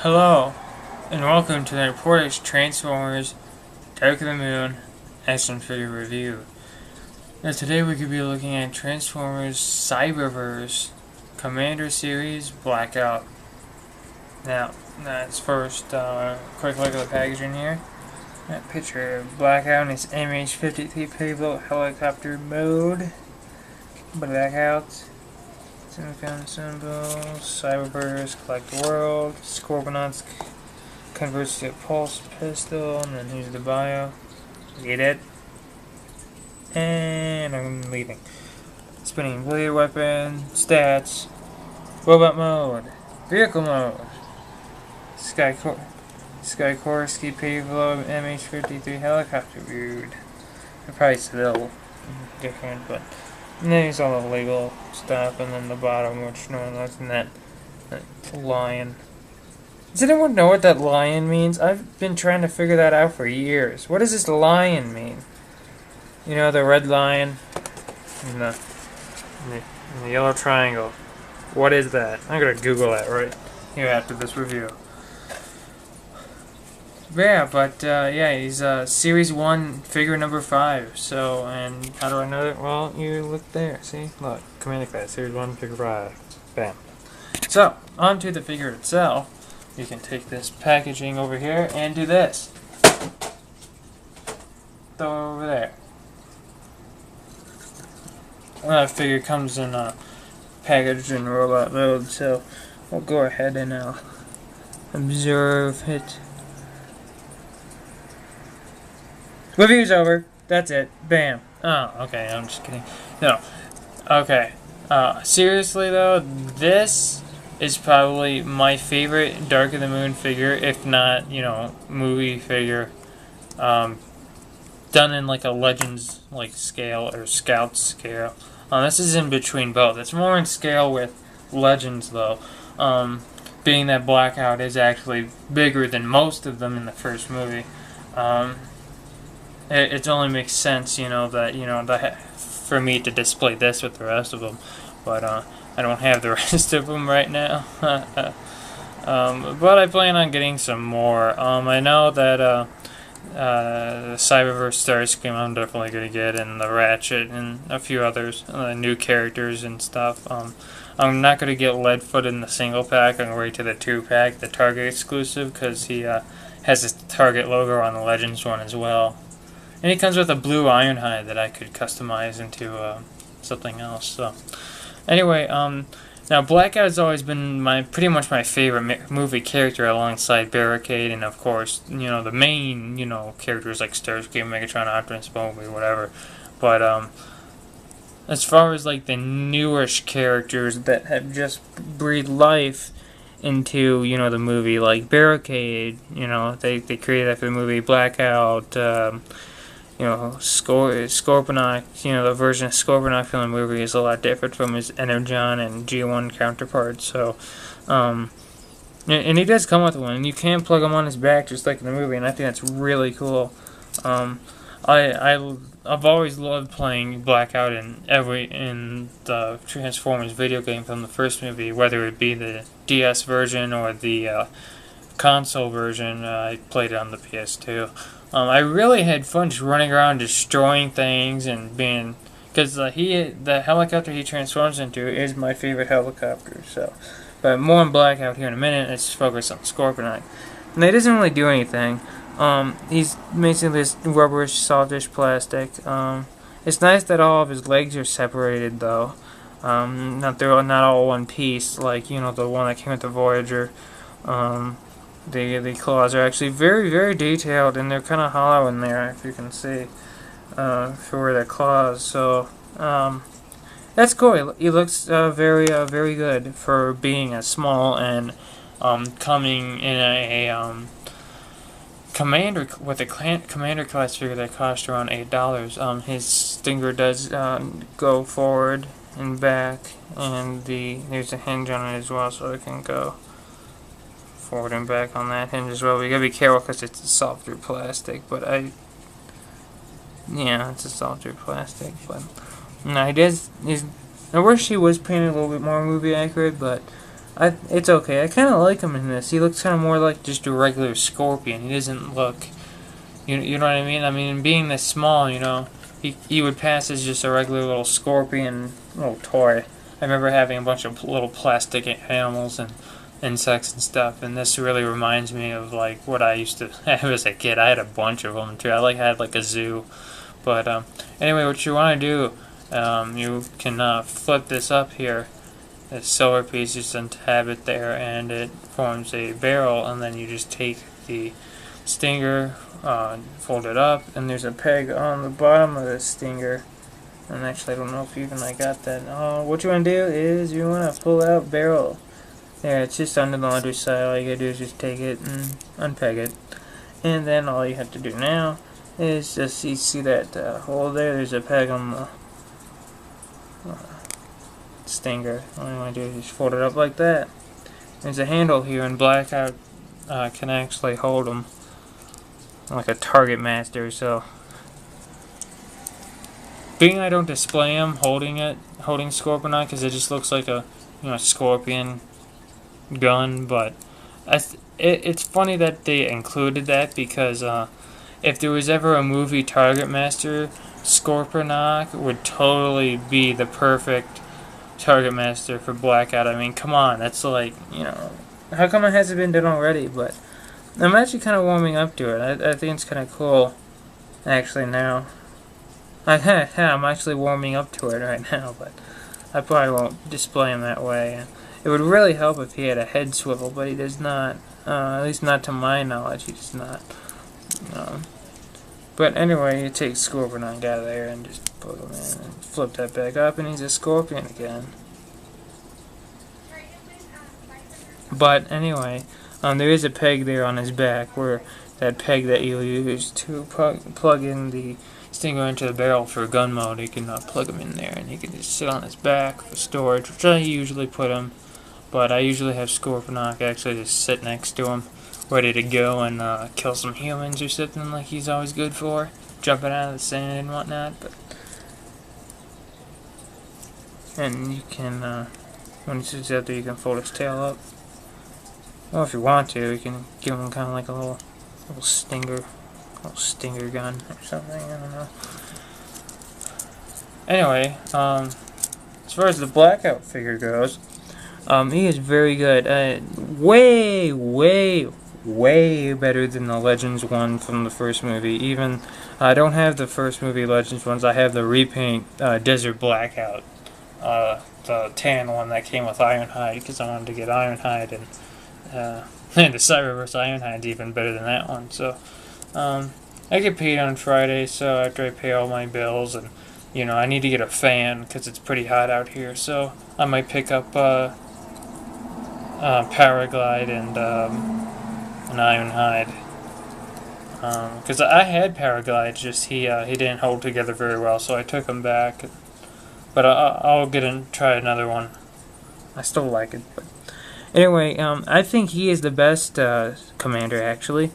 Hello, and welcome to the Reporter's Transformers Dark of the Moon Action Figure Review. Now today we could be looking at Transformers Cyberverse Commander Series Blackout. Now, let's first quick look at the packaging here. That picture of Blackout in its MH-53 payload helicopter mode. Blackout. Semiconductor symbols, Cyberverse, collect the world, Scorponauts converts to a pulse pistol, and then here's the bio. Get it? And I'm leaving. Spinning blade weapon, stats, robot mode, vehicle mode, Skykorski payload, MH-53 helicopter viewed. The price is a little different, but. And then here's all the Lego stuff, and then the bottom, which no one knows, and that lion. Does anyone know what that lion means? I've been trying to figure that out for years. What does this lion mean? You know, the red lion and the yellow triangle. What is that? I'm gonna Google that right here after this review. Yeah, he's Series 1, figure number 5. So, and how do I know that? Well, you look there, see? Look, Commander Class, Series 1, figure 5. Bam. So, onto the figure itself. You can take this packaging over here and do this. Throw it over there. Well, that figure comes in packaged in robot mode, so we'll go ahead and observe it. Review's over. That's it. Bam. Oh, okay. I'm just kidding. No. Okay. Seriously though, this is probably my favorite Dark of the Moon figure, if not, movie figure. Done in like a Legends scale or Scout scale. This is in between both. It's more in scale with Legends though. Being that Blackout is actually bigger than most of them in the first movie. It only makes sense, that for me to display this with the rest of them, but I don't have the rest of them right now. But I plan on getting some more. I know that the Cyberverse Starscream I'm definitely gonna get, and the Ratchet and a few others, new characters and stuff. I'm not gonna get Leadfoot in the single pack. I'm gonna wait to the 2-pack, the Target exclusive, because he has his Target logo on the Legends one as well. And he comes with a blue Ironhide that I could customize into something else. So, anyway, now Blackout has always been pretty much my favorite movie character, alongside Barricade, and of course, the main, characters like Starscream, Megatron, Optimus, Bumblebee, whatever. But as far as the newish characters that have just breathed life into the movie, like Barricade, they created that for the movie. Blackout. Scorponok, the version of Scorponok from the movie is a lot different from his Energon and G1 counterparts. So, and he does come with one, and you can plug him on his back just like in the movie, and I think that's really cool. I've always loved playing Blackout in the Transformers video game from the first movie, whether it be the DS version or the console version. I played it on the PS2. I really had fun just running around destroying things and being, because the helicopter he transforms into is my favorite helicopter. So, but more on Blackout here in a minute. Let's focus on Scorponok. And he doesn't really do anything. He's basically this rubberish, softish plastic. It's nice that all of his legs are separated though. Not all one piece, like the one that came with the Voyager. The claws are actually very, very detailed, and they're kind of hollow in there, if you can see, for the claws. So that's cool. He looks very, very good for being a small and coming in a commander class figure that costs around $8. His stinger does go forward and back, and there's a hinge on it as well, so it can go forward and back on that hinge as well. We gotta be careful because it's a softer plastic, but it's a softer plastic. But no, I wish he was painted a little bit more movie accurate, but It's okay. I kind of like him in this. He looks kind of more like just a regular scorpion. He doesn't look, you know what I mean? I mean, being this small, you know, he would pass as just a regular little scorpion little toy. I remember having a bunch of little plastic animals and insects and stuff, and this really reminds me of like what I used to have as a kid. I had a bunch of them too. I had like a zoo. But anyway, what you want to do, you can flip this up here. This silver piece, just untab it there, and it forms a barrel. And then you just take the stinger, fold it up, and there's a peg on the bottom of the stinger. And actually, I don't know if even I got that. What you want to do is you want to pull out barrel. There, it's just under the underside. All you gotta do is just take it and unpeg it. And then all you have to do now is just, you see that hole there? There's a peg on the stinger. All you want to do is just fold it up like that. There's a handle here, and Blackout can actually hold them like a target master. So, being I don't display him holding Scorpion on, because it just looks like a scorpion gun, but it's funny that they included that, because if there was ever a movie Target Master, Scorponok would totally be the perfect Target Master for Blackout. I mean, come on, that's like, how come it hasn't been done already? But I'm actually kind of warming up to it. I think it's kind of cool, actually, now. I'm actually warming up to it right now, but I probably won't display him that way. It would really help if he had a head swivel, but he does not. At least not to my knowledge, he does not. But anyway, you take Scorpion out of there and just put him in and flip that back up, and he's a Scorpion again. But anyway, there is a peg there on his back, where that peg that you use to plug in the stinger into the barrel for gun mode. You can plug him in there, and he can just sit on his back for storage, which I usually put him. But I usually have Scorponok actually just sit next to him, ready to go and kill some humans or something, like he's always good for, jumping out of the sand and whatnot. But and you can, when he sits out there, you can fold his tail up. Well, if you want to, you can give him kind of like a little stinger gun or something. I don't know. Anyway, as far as the Blackout figure goes, he is very good. Way better than the Legends one from the first movie. Even, I don't have the first movie Legends ones. I have the repaint Desert Blackout, the tan one that came with Ironhide, because I wanted to get Ironhide, and the Cyberverse Ironhide's even better than that one. So, I get paid on Friday, so after I pay all my bills, and I need to get a fan because it's pretty hot out here. So I might pick up Paraglide and an Ironhide, because I had Paraglide, just he didn't hold together very well, so I took him back. But I'll get and try another one. I still like it. But anyway, I think he is the best commander, actually.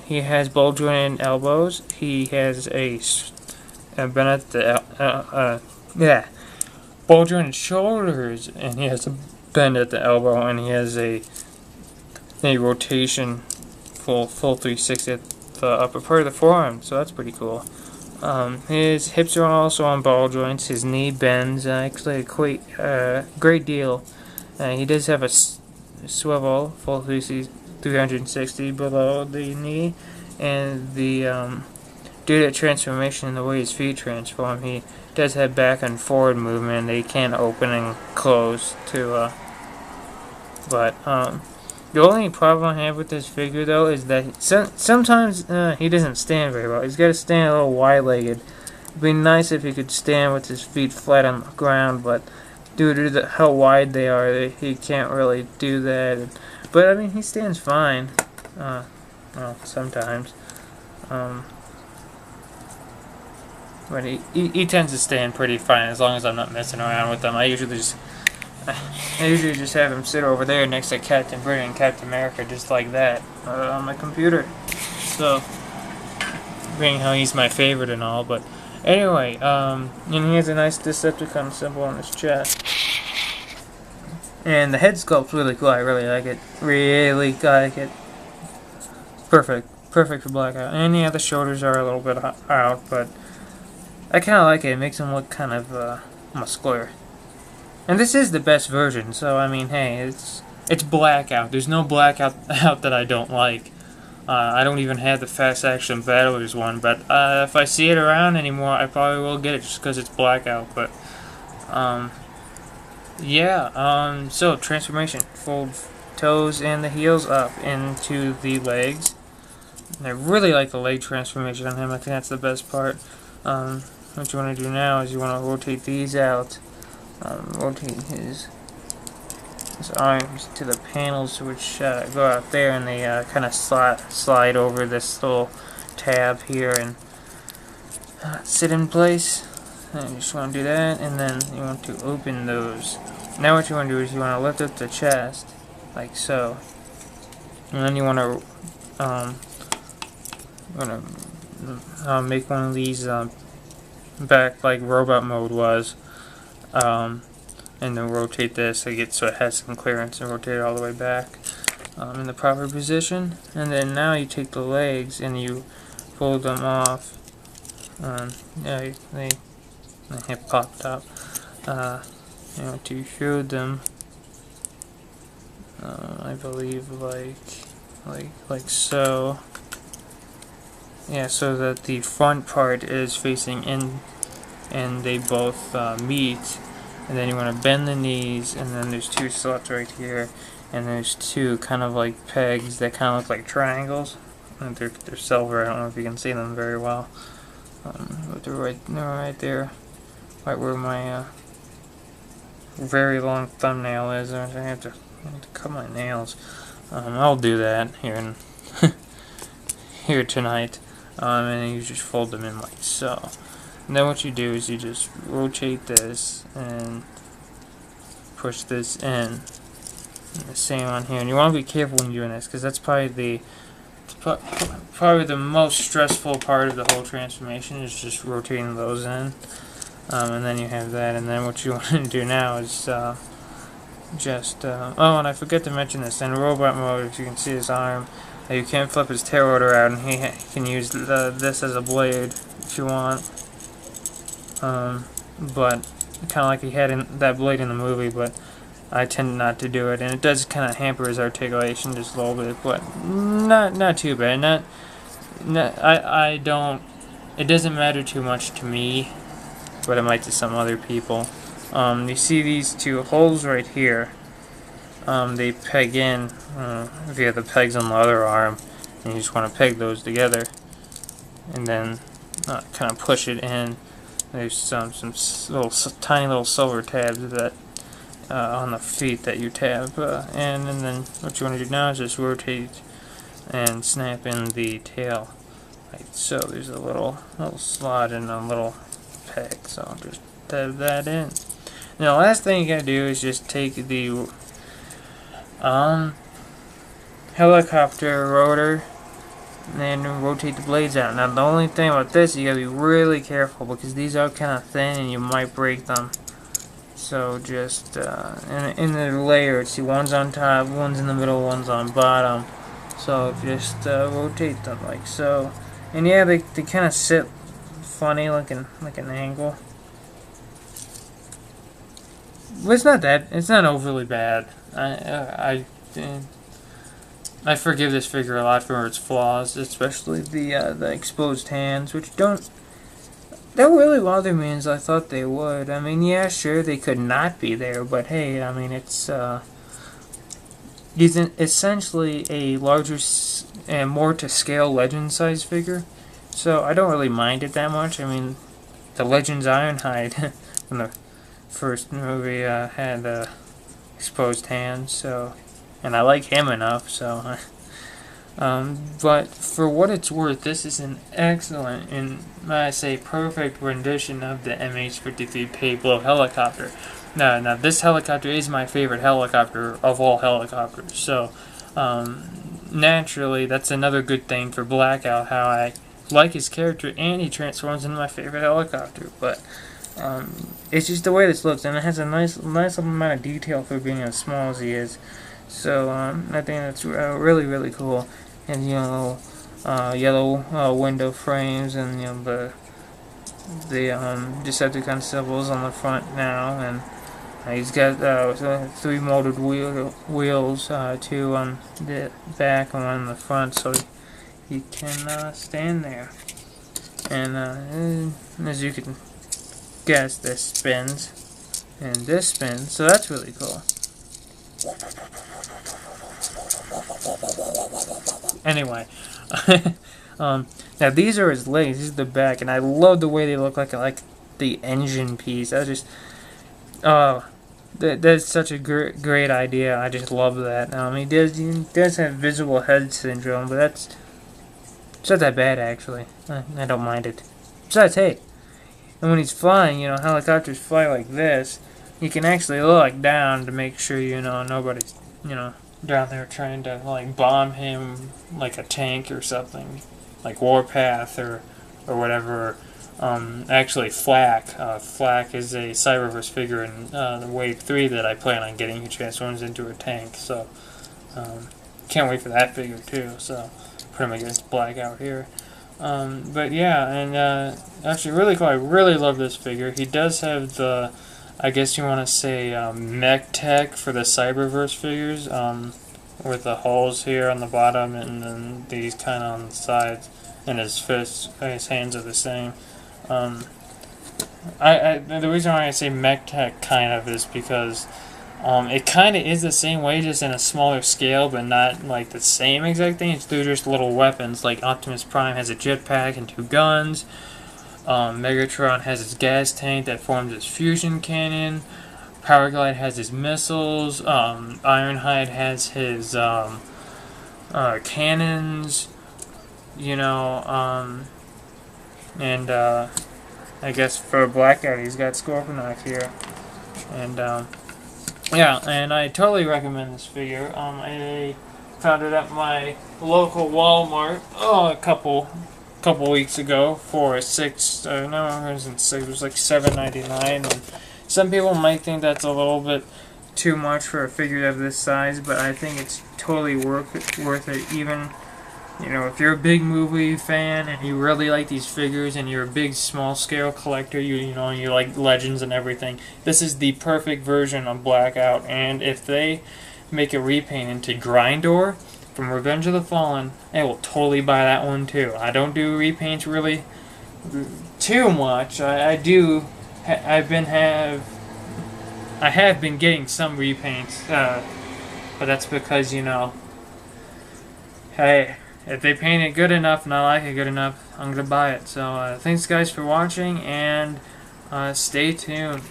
He has ball jointed elbows. He has ball jointed shoulders, and he has a bend at the elbow, and he has a rotation full 360 at the upper part of the forearm. So that's pretty cool. His hips are also on ball joints. His knee bends actually a great deal. He does have a swivel full 360 below the knee, and the due to transformation in the way his feet transform, he does have back and forward movement. They can open and close to. But the only problem I have with this figure, though, is that sometimes he doesn't stand very well. He's got to stand a little wide-legged. It'd be nice if he could stand with his feet flat on the ground, but due to how wide they are, he can't really do that. But I mean, he stands fine. Well, sometimes. But he tends to stand pretty fine as long as I'm not messing around with him. I usually just have him sit over there next to Captain Britain and Captain America, just like that, on my computer. So, being how he's my favorite and all, but anyway, and he has a nice Decepticon symbol on his chest. And the head sculpt's really cool. I really like it. Really like it. Perfect. Perfect for Blackout. And yeah, the shoulders are a little bit out, but I kind of like it. It makes him look kind of muscular. And this is the best version, so I mean, hey, it's Blackout. There's no Blackout out that I don't like. I don't even have the Fast Action Battlers one, but if I see it around anymore, I probably will get it just because it's Blackout. But yeah. So transformation: fold toes and the heels up into the legs. And I really like the leg transformation on him. I think that's the best part. What you want to do now is you want to rotate these out. Rotate his arms to the panels, which go out there, and they kind of slide over this little tab here and sit in place. And you just want to do that, and then you want to open those. Now what you want to do is you want to lift up the chest, like so, and then you want to make one of these back like robot mode was. And then rotate this so it has some clearance, and rotate it all the way back in the proper position. And then now you take the legs and you fold them off. Yeah, they have popped up. You know, to show them, I believe like so. Yeah, so that the front part is facing in, and they both meet. And then you want to bend the knees, and then there's two slots right here, and there's two kind of like pegs that kind of look like triangles. And they're silver. I don't know if you can see them very well, but they're right there, right where my very long thumbnail is. I have to cut my nails. I'll do that here tonight, and then you just fold them in like so. And then what you do is you just rotate this and push this in. And the same on here. And you want to be careful when you're doing this, because that's probably the most stressful part of the whole transformation, is just rotating those in. And then you have that. And then what you want to do now is oh, and I forget to mention this. In robot mode, if you can see his arm, you can't flip his tail rotor out, and he can use this as a blade if you want. But kind of like he had that blade in the movie, but I tend not to do it, and it does kind of hamper his articulation just a little bit, but not too bad. I don't. It doesn't matter too much to me, but it might to some other people. You see these two holes right here. They peg in via the pegs on the other arm, and you just want to peg those together, and then kind of push it in. There's some tiny little silver tabs that on the feet that you tab, and then what you want to do now is just rotate and snap in the tail, like so. There's a little slot and a little peg, so I'll just tab that in. Now, the last thing you gotta do is just take the helicopter rotor and then rotate the blades out. Now the only thing about this, you gotta be really careful because these are kind of thin and you might break them. So just in the layers, see, one's on top, one's in the middle, one's on bottom. So just rotate them like so. And yeah, they kind of sit funny, like an angle. But it's not overly bad. I forgive this figure a lot for its flaws, especially the exposed hands, which don't really bother me as I thought they would. I mean, yeah, sure, they could not be there, but hey, I mean, it's essentially a larger and more to scale Legend size figure, so I don't really mind it that much. I mean, the Legends Ironhide in the first movie had exposed hands, so. And I like him enough, so. But for what it's worth, this is an excellent and, I say, perfect rendition of the MH-53 Pablo helicopter. Now, this helicopter is my favorite helicopter of all helicopters. So, naturally, that's another good thing for Blackout, how I like his character and he transforms into my favorite helicopter. But It's just the way this looks, and it has a nice amount of detail for being as small as he is. So I think that's really cool. And yellow window frames, and the Decepticon symbols on the front now, and he's got 3 molded wheels, 2 on the back and 1 on the front, so he can stand there. And as you can guess, this spins and this spins, so that's really cool. Anyway, now these are his legs. This is the back, and I love the way they look like the engine piece. I just, that's such a great idea. I just love that. He does have visible head syndrome, but it's not that bad actually. I don't mind it. Besides, hey, and when he's flying, helicopters fly like this. You can actually look down to make sure nobody's down there trying to bomb him like a tank or something, like Warpath or whatever. Actually, Flak is a Cyberverse figure in the Wave 3 that I plan on getting, who transforms into a tank. So can't wait for that figure too. So put him against Blackout here. But yeah, and actually really cool. I really love this figure. He does have the, I guess you want to say, mech tech for the Cyberverse figures, with the holes here on the bottom and then these kind of on the sides, and his fists, his hands are the same. The reason why I say mech tech kind of is because it kind of is the same way, just in a smaller scale, but not like the same exact thing. It's through just little weapons. Like Optimus Prime has a jetpack and 2 guns. Megatron has his gas tank that forms his fusion cannon. Powerglide has his missiles. Ironhide has his cannons. And I guess for Blackout, he's got Scorponok here. And yeah, and I totally recommend this figure. I found it at my local Walmart a couple weeks ago for it was like $7.99, and some people might think that's a little bit too much for a figure of this size, but I think it's totally worth it. Even if you're a big movie fan and you really like these figures, and you're a big small scale collector, you like Legends and everything, this is the perfect version of Blackout. And if they make a repaint into Grindor from Revenge of the Fallen, I will totally buy that one too. I don't do repaints really too much. I have been getting some repaints, but that's because hey, if they paint it good enough and I like it good enough, I'm gonna buy it. So thanks guys for watching, and stay tuned.